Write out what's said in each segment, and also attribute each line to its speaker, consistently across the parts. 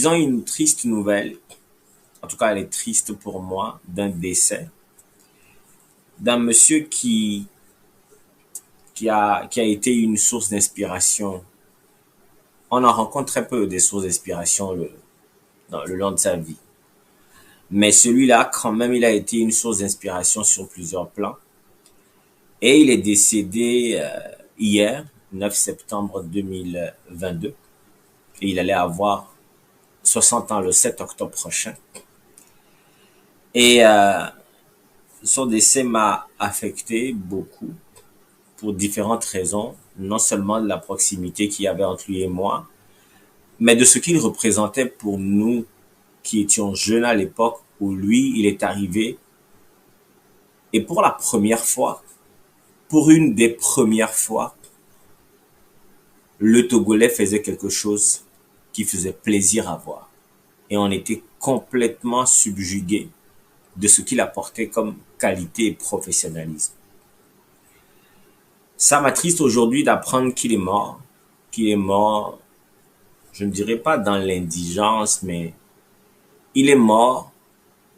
Speaker 1: disons une triste nouvelle, en tout cas elle est triste pour moi, d'un décès, d'un monsieur qui a été une source d'inspiration. On en rencontre très peu des sources d'inspiration le long de sa vie. Mais celui-là, quand même, il a été une source d'inspiration sur plusieurs plans. Et il est décédé hier, 9 septembre 2022. Et il allait avoir 60 ans le 7 octobre prochain. Et son décès m'a affecté beaucoup pour différentes raisons. Non seulement de la proximité qu'il y avait entre lui et moi, mais de ce qu'il représentait pour nous qui étions jeunes à l'époque où lui, il est arrivé. Et pour la première fois, pour une des premières fois, le Togolais faisait quelque chose qui faisait plaisir à voir. Et on était complètement subjugué de ce qu'il apportait comme qualité et professionnalisme. Ça m'attriste aujourd'hui d'apprendre qu'il est mort. Qu'il est mort, je ne dirais pas dans l'indigence, mais il est mort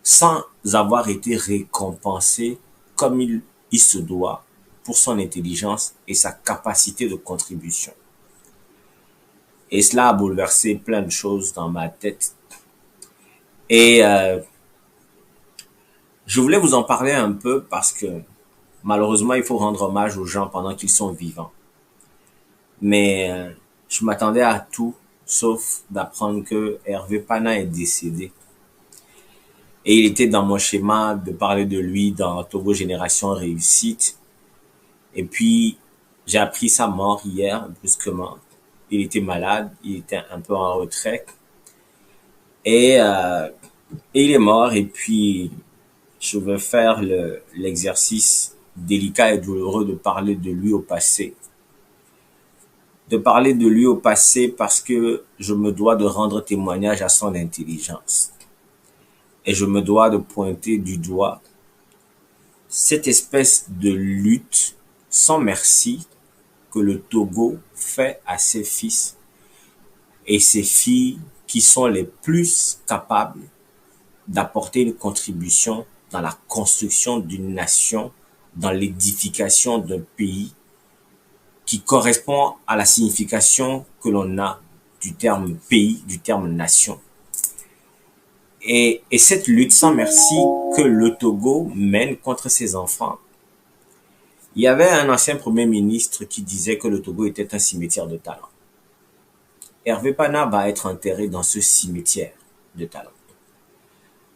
Speaker 1: sans avoir été récompensé comme il se doit pour son intelligence et sa capacité de contribution. Et cela a bouleversé plein de choses dans ma tête. Et je voulais vous en parler un peu parce que malheureusement, il faut rendre hommage aux gens pendant qu'ils sont vivants. Mais je m'attendais à tout sauf d'apprendre que Hervé Pana est décédé. Et il était dans mon schéma de parler de lui dans Togo Génération Réussite. Et puis, j'ai appris sa mort hier, brusquement. Il était malade, il était un peu en retrait. Et, euh, et il est mort. Et puis, je vais faire l'exercice délicat et douloureux de parler de lui au passé. De parler de lui au passé parce que je me dois de rendre témoignage à son intelligence. Et je me dois de pointer du doigt cette espèce de lutte sans merci que le Togo fait à ses fils et ses filles qui sont les plus capables d'apporter une contribution dans la construction d'une nation, dans l'édification d'un pays qui correspond à la signification que l'on a du terme pays, du terme nation. Et cette lutte sans merci que le Togo mène contre ses enfants. Il y avait un ancien premier ministre qui disait que le Togo était un cimetière de talent. Hervé Pana va être enterré dans ce cimetière de talent,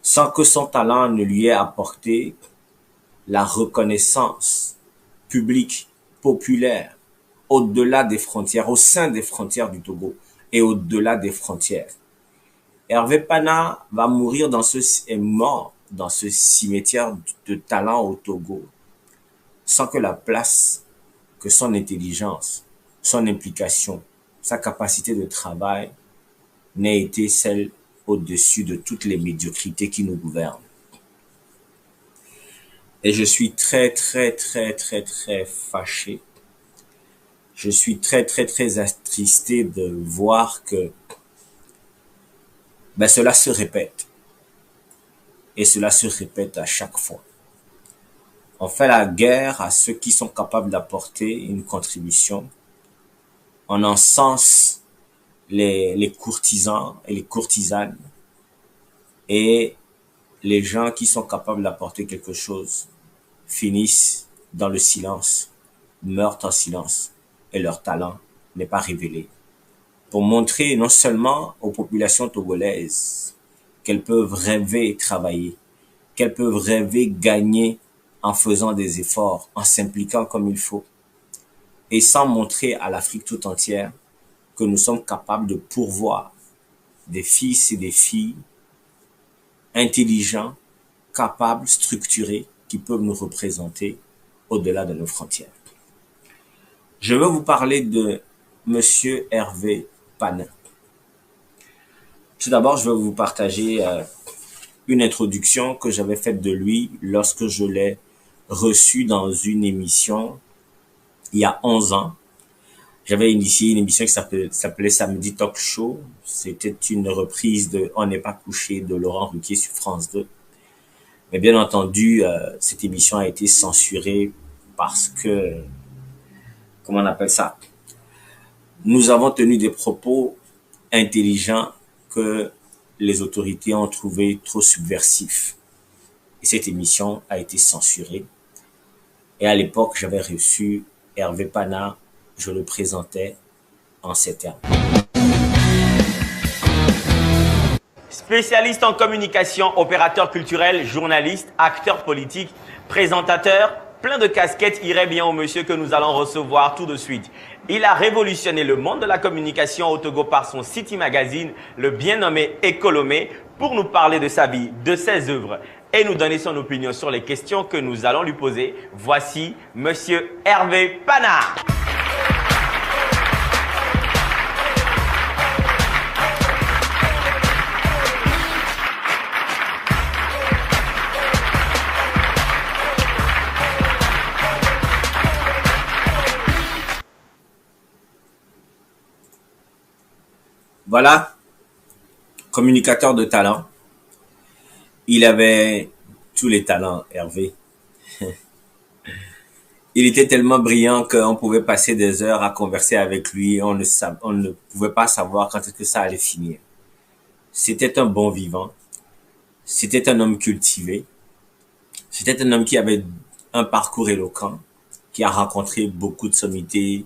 Speaker 1: sans que son talent ne lui ait apporté la reconnaissance publique, populaire, au-delà des frontières, au sein des frontières du Togo et au-delà des frontières. Hervé Pana est mort dans ce cimetière de talent au Togo, sans que la place, que son intelligence, son implication, sa capacité de travail n'ait été celle au-dessus de toutes les médiocrités qui nous gouvernent. Et je suis très, très, très, très, très fâché. Je suis très, très, très attristé de voir que cela se répète. Et cela se répète à chaque fois. On fait la guerre à ceux qui sont capables d'apporter une contribution. On encense les courtisans et les courtisanes. Et les gens qui sont capables d'apporter quelque chose finissent dans le silence, meurent en silence et leur talent n'est pas révélé. Pour montrer non seulement aux populations togolaises qu'elles peuvent rêver et travailler, qu'elles peuvent rêver gagner en faisant des efforts, en s'impliquant comme il faut, et sans montrer à l'Afrique tout entière que nous sommes capables de pourvoir des fils et des filles intelligents, capables, structurés, qui peuvent nous représenter au-delà de nos frontières. Je veux vous parler de Monsieur Hervé Pana. Tout d'abord, je vais vous partager une introduction que j'avais faite de lui lorsque je l'ai reçu dans une émission il y a 11 ans. J'avais initié une émission qui s'appelait Samedi Talk Show. C'était une reprise de On n'est pas couché de Laurent Ruquier sur France 2. Mais bien entendu, cette émission a été censurée parce que, comment on appelle ça? Nous avons tenu des propos intelligents que les autorités ont trouvé trop subversifs. Et cette émission a été censurée. Et à l'époque, j'avais reçu Hervé Pana, je le présentais en ces termes.
Speaker 2: Spécialiste en communication, opérateur culturel, journaliste, acteur politique, présentateur, plein de casquettes irait bien au monsieur que nous allons recevoir tout de suite. Il a révolutionné le monde de la communication au Togo par son City Magazine, le bien nommé Ecolomé, pour nous parler de sa vie, de ses œuvres et nous donner son opinion sur les questions que nous allons lui poser. Voici monsieur Hervé Pana.
Speaker 1: Voilà, communicateur de talent. Il avait tous les talents, Hervé. Il était tellement brillant qu'on pouvait passer des heures à converser avec lui. On ne pouvait pas savoir quand est-ce que ça allait finir. C'était un bon vivant. C'était un homme cultivé. C'était un homme qui avait un parcours éloquent, qui a rencontré beaucoup de sommités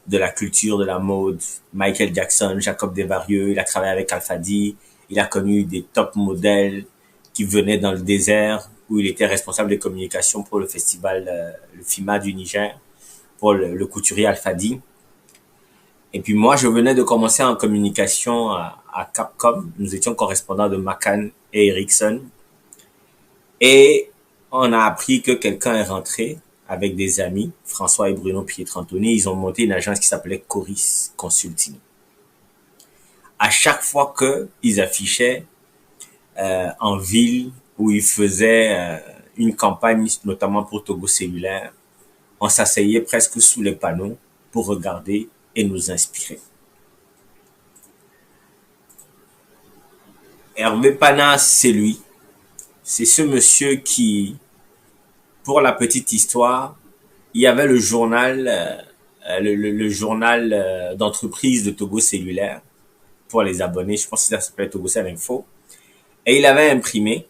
Speaker 1: de la culture, de la mode. Michael Jackson, Jacob Desvarieux, il a travaillé avec Alpha D. Il a connu des top modèles qui venaient dans le désert, où il était responsable des communications pour le festival, le FIMA du Niger, pour le couturier Alpha D. Et puis moi, je venais de commencer en communication à Capcom. Nous étions correspondants de McCann et Ericsson. Et on a appris que quelqu'un est rentré avec des amis, François et Bruno Pietrantoni. Ils ont monté une agence qui s'appelait Coris Consulting. À chaque fois qu'ils affichaient en ville où ils faisaient une campagne, notamment pour Togo Cellulaire, on s'asseyait presque sous les panneaux pour regarder et nous inspirer. Hervé Pana, c'est lui. C'est ce monsieur qui, pour la petite histoire, il y avait le journal, le journal d'entreprise de Togo Cellulaire pour les abonnés. Je pense que ça s'appelait Togo Cell Info. Et il avait imprimé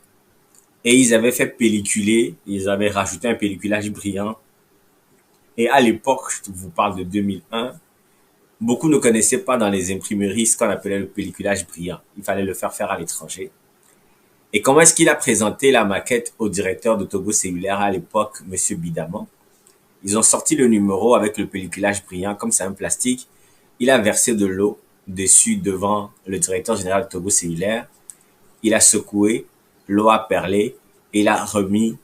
Speaker 1: et ils avaient fait pelliculer. Ils avaient rajouté un pelliculage brillant. Et à l'époque, je vous parle de 2001, beaucoup ne connaissaient pas dans les imprimeries ce qu'on appelait le pelliculage brillant. Il fallait le faire faire à l'étranger. Et comment est-ce qu'il a présenté la maquette au directeur de Togo Cellulaire à l'époque, monsieur Bidamant? Ils ont sorti le numéro avec le pelliculage brillant, comme c'est un plastique. Il a versé de l'eau dessus devant le directeur général de Togo Cellulaire. Il a secoué, l'eau a perlé et il a remis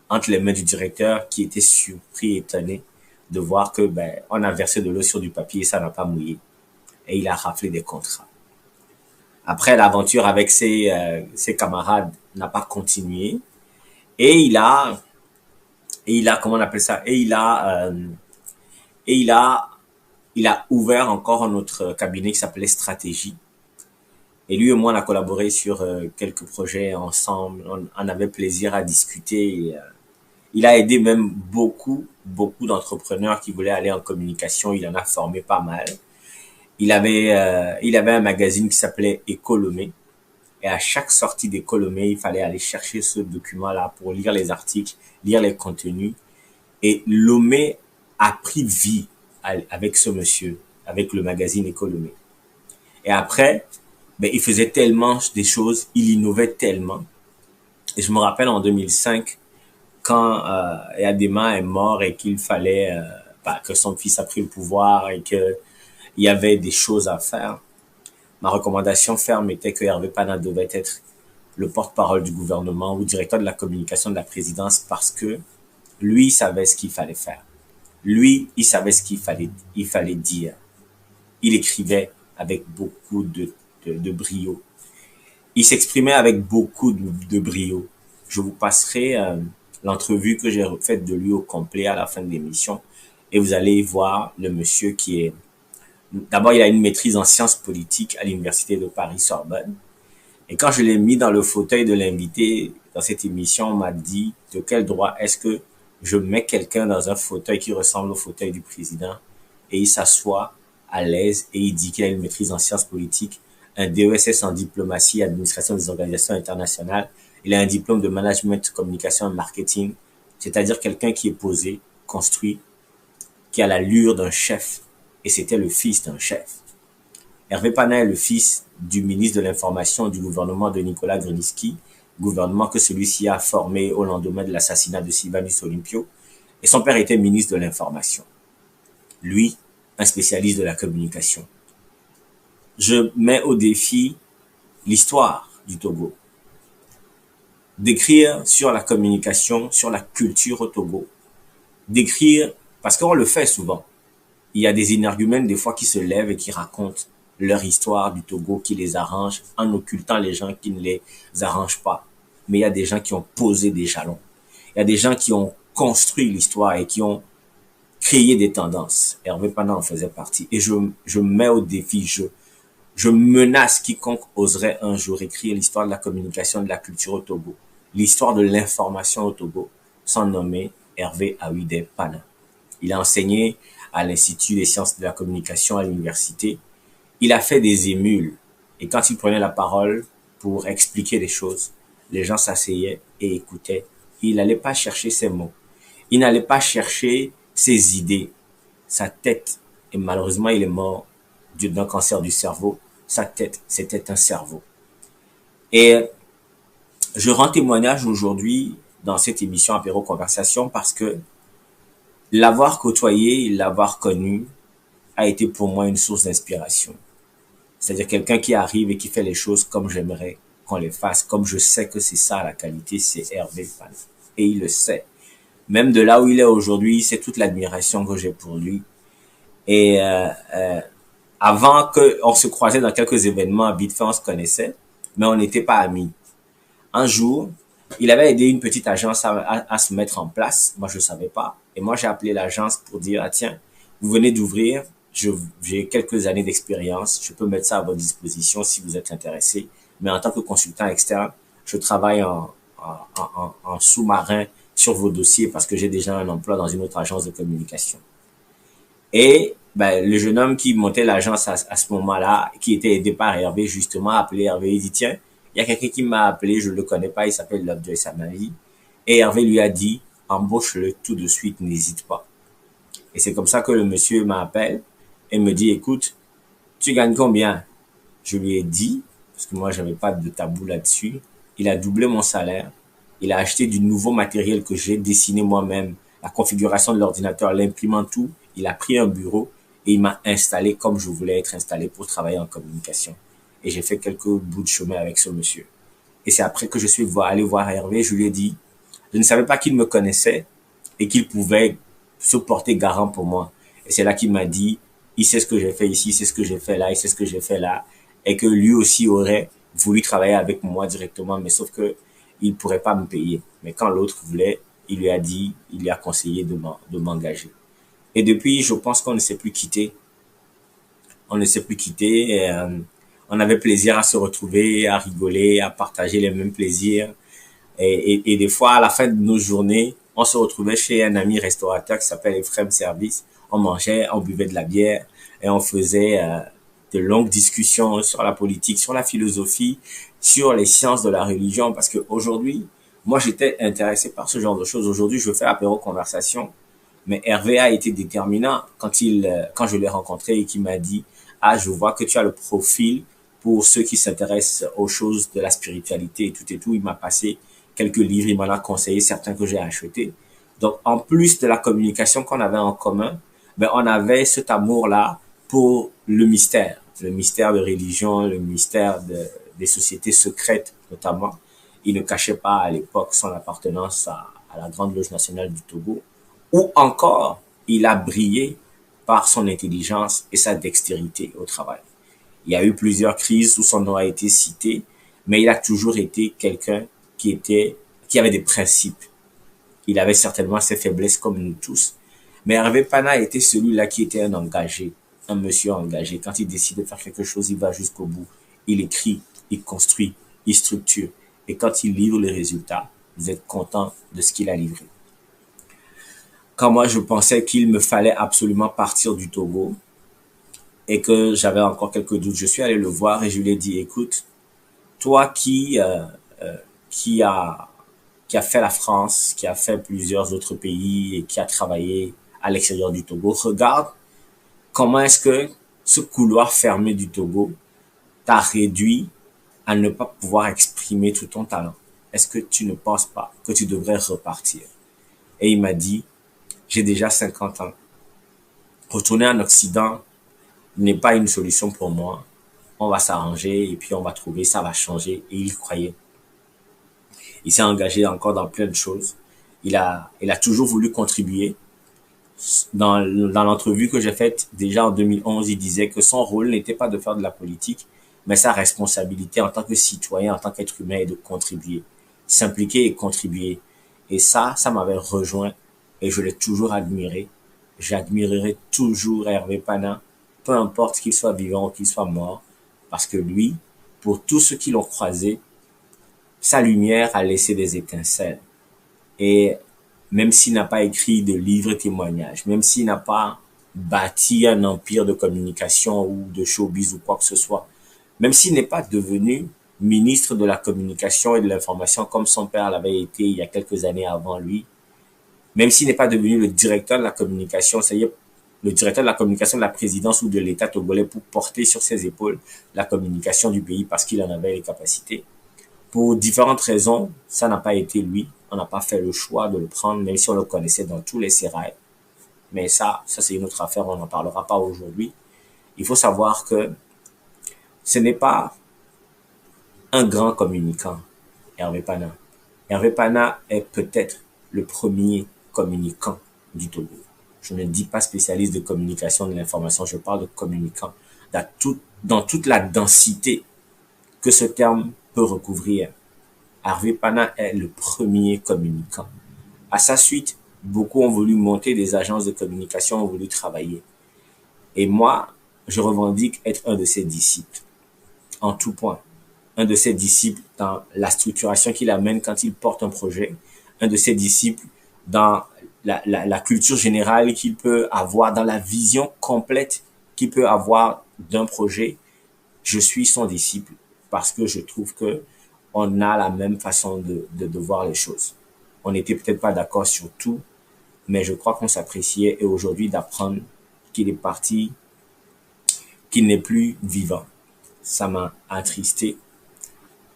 Speaker 1: entre les mains du directeur qui était surpris et étonné de voir que on a versé de l'eau sur du papier et ça n'a pas mouillé. Et il a raflé des contrats. Après, l'aventure avec ses camarades n'a pas continué et il a comment on appelle ça, il a ouvert encore un autre cabinet qui s'appelait Stratégie. Et lui et moi, on a collaboré sur quelques projets ensemble. On avait plaisir à discuter. Et, il a aidé même beaucoup d'entrepreneurs qui voulaient aller en communication. Il en a formé pas mal. Il avait un magazine qui s'appelait Ecolomé. Et à chaque sortie d'Ecolomé, il fallait aller chercher ce document-là pour lire les articles, lire les contenus. Et Lomé a pris vie avec ce monsieur, avec le magazine Ecolomé. Et après, il faisait tellement des choses, il innovait tellement. Et je me rappelle en 2005, quand Adema est mort et qu'il fallait que son fils a pris le pouvoir et que il y avait des choses à faire, ma recommandation ferme était que Hervé Pana devait être le porte-parole du gouvernement ou directeur de la communication de la présidence parce que lui, il savait ce qu'il fallait faire. Lui, il savait ce qu'il fallait dire. Il écrivait avec beaucoup de brio. Il s'exprimait avec beaucoup de brio. Je vous passerai l'entrevue que j'ai faite de lui au complet à la fin de l'émission et vous allez voir le monsieur qui est D'abord, il a une maîtrise en sciences politiques à l'université de Paris-Sorbonne. Et quand je l'ai mis dans le fauteuil de l'invité dans cette émission, on m'a dit de quel droit est-ce que je mets quelqu'un dans un fauteuil qui ressemble au fauteuil du président et il s'assoit à l'aise et il dit qu'il a une maîtrise en sciences politiques, un DESS en diplomatie et administration des organisations internationales. Il a un diplôme de management, communication et marketing, c'est-à-dire quelqu'un qui est posé, construit, qui a l'allure d'un chef. Et c'était le fils d'un chef. Hervé Pana est le fils du ministre de l'Information du gouvernement de Nicolas Grunitzky, gouvernement que celui-ci a formé au lendemain de l'assassinat de Sylvanus Olympio, et son père était ministre de l'Information. Lui, un spécialiste de la communication. Je mets au défi l'histoire du Togo. D'écrire sur la communication, sur la culture au Togo. D'écrire, parce qu'on le fait souvent. Il y a des énergumènes des fois qui se lèvent et qui racontent leur histoire du Togo, qui les arrangent en occultant les gens qui ne les arrangent pas. Mais il y a des gens qui ont posé des jalons. Il y a des gens qui ont construit l'histoire et qui ont créé des tendances. Hervé Pana en faisait partie. Et je mets au défi, je menace quiconque oserait un jour écrire l'histoire de la communication, de la culture au Togo, l'histoire de l'information au Togo, sans nommer Hervé Awide Pana. Il a enseigné à l'Institut des sciences de la communication à l'université. Il a fait des émules. Et quand il prenait la parole pour expliquer les choses, les gens s'asseyaient et écoutaient. Il n'allait pas chercher ses mots. Il n'allait pas chercher ses idées. Sa tête, et malheureusement il est mort d'un cancer du cerveau, sa tête, c'était un cerveau. Et je rends témoignage aujourd'hui dans cette émission Apéro Conversation parce que l'avoir côtoyé, l'avoir connu, a été pour moi une source d'inspiration. C'est-à-dire quelqu'un qui arrive et qui fait les choses comme j'aimerais qu'on les fasse, comme je sais que c'est ça la qualité, c'est Hervé Pana. Et il le sait. Même de là où il est aujourd'hui, c'est toute l'admiration que j'ai pour lui. Et avant qu'on se croisait dans quelques événements, vite fait on se connaissait, mais on n'était pas amis. Un jour, il avait aidé une petite agence à se mettre en place. Moi, je ne savais pas. Et moi, j'ai appelé l'agence pour dire, ah tiens, vous venez d'ouvrir, j'ai quelques années d'expérience, je peux mettre ça à votre disposition si vous êtes intéressé. Mais en tant que consultant externe, je travaille en sous-marin sur vos dossiers parce que j'ai déjà un emploi dans une autre agence de communication. Et le jeune homme qui montait l'agence à ce moment-là, qui était aidé par Hervé, justement, a appelé Hervé, il dit, tiens, il y a quelqu'un qui m'a appelé, je le connais pas, il s'appelle Lovejoy Samari. Et Hervé lui a dit, embauche-le tout de suite, n'hésite pas. Et c'est comme ça que le monsieur m'appelle et me dit, écoute, tu gagnes combien? Je lui ai dit, parce que moi, j'avais pas de tabou là-dessus. Il a doublé mon salaire. Il a acheté du nouveau matériel que j'ai dessiné moi-même, la configuration de l'ordinateur, l'imprimant, tout. Il a pris un bureau et il m'a installé comme je voulais être installé pour travailler en communication. Et j'ai fait quelques bouts de chemin avec ce monsieur. Et c'est après que je suis allé voir Hervé, je lui ai dit, je ne savais pas qu'il me connaissait et qu'il pouvait se porter garant pour moi. Et c'est là qu'il m'a dit, il sait ce que j'ai fait ici, il sait ce que j'ai fait là, il sait ce que j'ai fait là, et que lui aussi aurait voulu travailler avec moi directement, mais sauf que il pourrait pas me payer. Mais quand l'autre voulait, il lui a dit, il lui a conseillé de m'engager. Et depuis, je pense qu'on ne s'est plus quitté. On ne s'est plus quitté. Et, on avait plaisir à se retrouver, à rigoler, à partager les mêmes plaisirs. Et des fois, à la fin de nos journées, on se retrouvait chez un ami restaurateur qui s'appelle Ephraim Service. On mangeait, on buvait de la bière et on faisait de longues discussions sur la politique, sur la philosophie, sur les sciences de la religion. Parce que aujourd'hui, moi, j'étais intéressé par ce genre de choses. Aujourd'hui, je fais apéro conversation. Mais Hervé a été déterminant quand je l'ai rencontré et qu'il m'a dit, ah, je vois que tu as le profil pour ceux qui s'intéressent aux choses de la spiritualité et tout. Il m'a passé quelques livres, il m'en a conseillé certains que j'ai achetés. Donc, en plus de la communication qu'on avait en commun, on avait cet amour-là pour le mystère de religion, le mystère des sociétés secrètes, notamment. Il ne cachait pas à l'époque son appartenance à la Grande Loge nationale du Togo. Ou encore, il a brillé par son intelligence et sa dextérité au travail. Il y a eu plusieurs crises où son nom a été cité, mais il a toujours été quelqu'un qui avait des principes. Il avait certainement ses faiblesses comme nous tous, mais Hervé Pana était celui-là qui était un engagé. un monsieur engagé. Quand il décide de faire quelque chose, il va jusqu'au bout. Il écrit, il construit, il structure. Et quand il livre les résultats, vous êtes content de ce qu'il a livré. Quand moi, je pensais qu'il me fallait absolument partir du Togo et que j'avais encore quelques doutes, je suis allé le voir et je lui ai dit, écoute, toi qui a qui a fait la France, qui a fait plusieurs autres pays et qui a travaillé à l'extérieur du Togo, regarde comment est-ce que ce couloir fermé du Togo t'a réduit à ne pas pouvoir exprimer tout ton talent. Est-ce que tu ne penses pas que tu devrais repartir? Et il m'a dit, j'ai déjà 50 ans. Retourner en Occident n'est pas une solution pour moi. On va s'arranger et puis on va trouver, ça va changer. Et il croyait. Il s'est engagé encore dans plein de choses. Il a toujours voulu contribuer. Dans l'entrevue que j'ai faite déjà en 2011, il disait que son rôle n'était pas de faire de la politique, mais sa responsabilité en tant que citoyen, en tant qu'être humain, est de contribuer, s'impliquer et contribuer. Et ça m'avait rejoint et je l'ai toujours admiré. J'admirerai toujours Hervé Pana, peu importe qu'il soit vivant ou qu'il soit mort, parce que lui, pour tous ceux qui l'ont croisé, sa lumière a laissé des étincelles. Et même s'il n'a pas écrit de livres témoignages, même s'il n'a pas bâti un empire de communication ou de showbiz ou quoi que ce soit, même s'il n'est pas devenu ministre de la communication et de l'information comme son père l'avait été il y a quelques années avant lui, même s'il n'est pas devenu le directeur de la communication, c'est-à-dire le directeur de la communication de la présidence ou de l'État togolais pour porter sur ses épaules la communication du pays parce qu'il en avait les capacités. Pour différentes raisons, ça n'a pas été lui. On n'a pas fait le choix de le prendre, même si on le connaissait dans tous les sérails. Mais ça c'est une autre affaire, on n'en parlera pas aujourd'hui. Il faut savoir que ce n'est pas un grand communicant, Hervé Pana. Hervé Pana est peut-être le premier communicant du Togo. Je ne dis pas spécialiste de communication de l'information, je parle de communicant. Dans toute la densité que ce terme peut recouvrir, Hervé Pana est le premier communicant. À sa suite, beaucoup ont voulu monter des agences de communication, ont voulu travailler. Et moi, je revendique être un de ses disciples, en tout point. Un de ses disciples dans la structuration qu'il amène quand il porte un projet. Un de ses disciples dans la culture générale qu'il peut avoir, dans la vision complète qu'il peut avoir d'un projet. Je suis son disciple parce que je trouve que on a la même façon de voir les choses. On n'était peut-être pas d'accord sur tout, mais je crois qu'on s'appréciait et aujourd'hui d'apprendre qu'il est parti, qu'il n'est plus vivant, ça m'a attristé.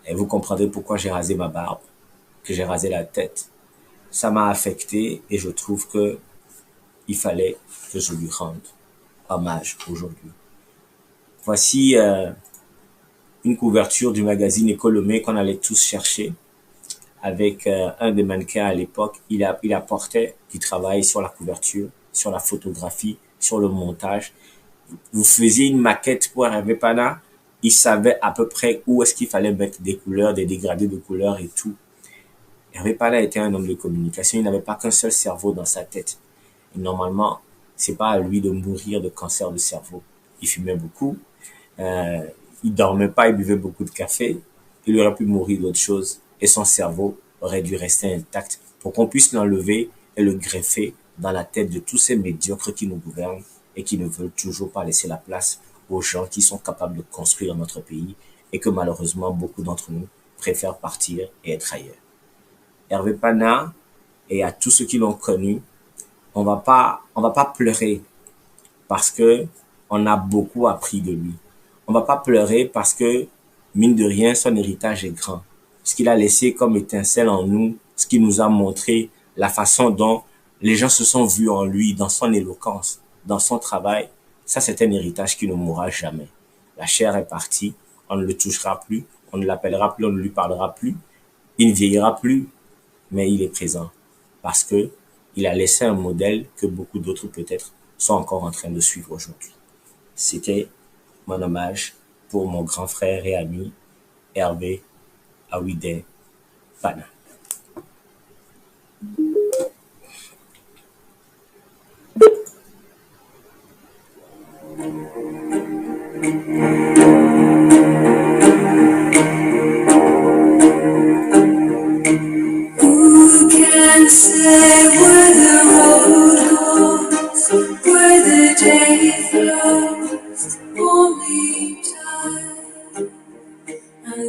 Speaker 1: Et vous comprendrez pourquoi j'ai rasé ma barbe, que j'ai rasé la tête. Ça m'a affecté et je trouve que il fallait que je lui rende hommage aujourd'hui. Voici une couverture du magazine Écolomé qu'on allait tous chercher avec un des mannequins à l'époque. Il apportait du travail sur la couverture, sur la photographie, sur le montage. Vous faisiez une maquette pour Hervé Pana, il savait à peu près où est-ce qu'il fallait mettre des couleurs, des dégradés de couleurs et tout. Hervé Pana était un homme de communication, il n'avait pas qu'un seul cerveau dans sa tête. Et normalement, c'est pas à lui de mourir de cancer de cerveau. Il fumait beaucoup, il dormait pas, il buvait beaucoup de café, il aurait pu mourir d'autre chose et son cerveau aurait dû rester intact pour qu'on puisse l'enlever et le greffer dans la tête de tous ces médiocres qui nous gouvernent et qui ne veulent toujours pas laisser la place aux gens qui sont capables de construire notre pays et que malheureusement beaucoup d'entre nous préfèrent partir et être ailleurs. Hervé Pana et à tous ceux qui l'ont connu, on va pas pleurer parce que on a beaucoup appris de lui. On va pas pleurer parce que, mine de rien, son héritage est grand. Ce qu'il a laissé comme étincelle en nous, ce qu'il nous a montré, la façon dont les gens se sont vus en lui, dans son éloquence, dans son travail, ça c'est un héritage qui ne mourra jamais. La chair est partie, on ne le touchera plus, on ne l'appellera plus, on ne lui parlera plus, il ne vieillira plus, mais il est présent. Parce que il a laissé un modèle que beaucoup d'autres peut-être sont encore en train de suivre aujourd'hui. C'était mon hommage pour mon grand frère et ami Hervé Awide Pana.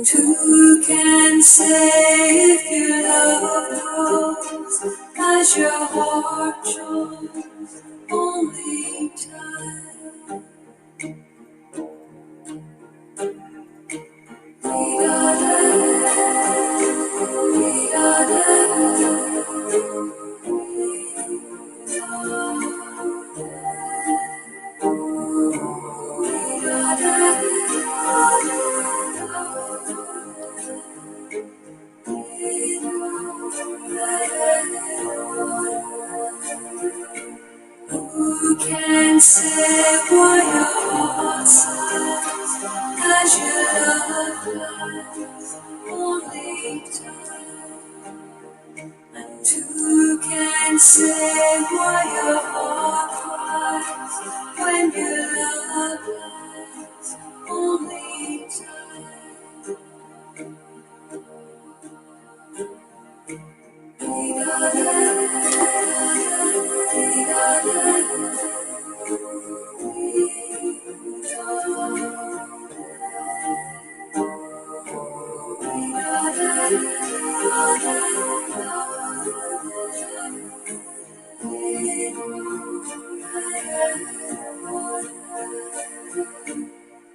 Speaker 3: And who can say if your love grows as your heart shows? Only time. Who can say why your heart sighs as your love lies? Only time. And who can say why your heart cries when your love lies? Only time.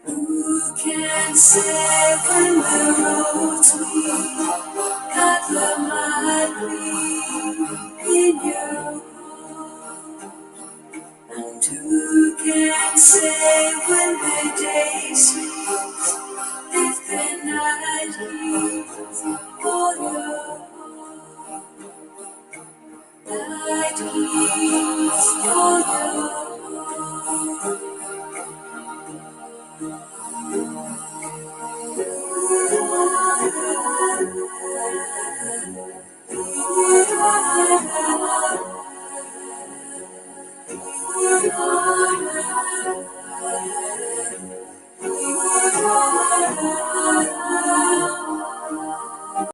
Speaker 3: Who can say when the roads meet that love might be in your heart? And who can say when the day sleeps if the night heals all your heart? Night heals all your heart.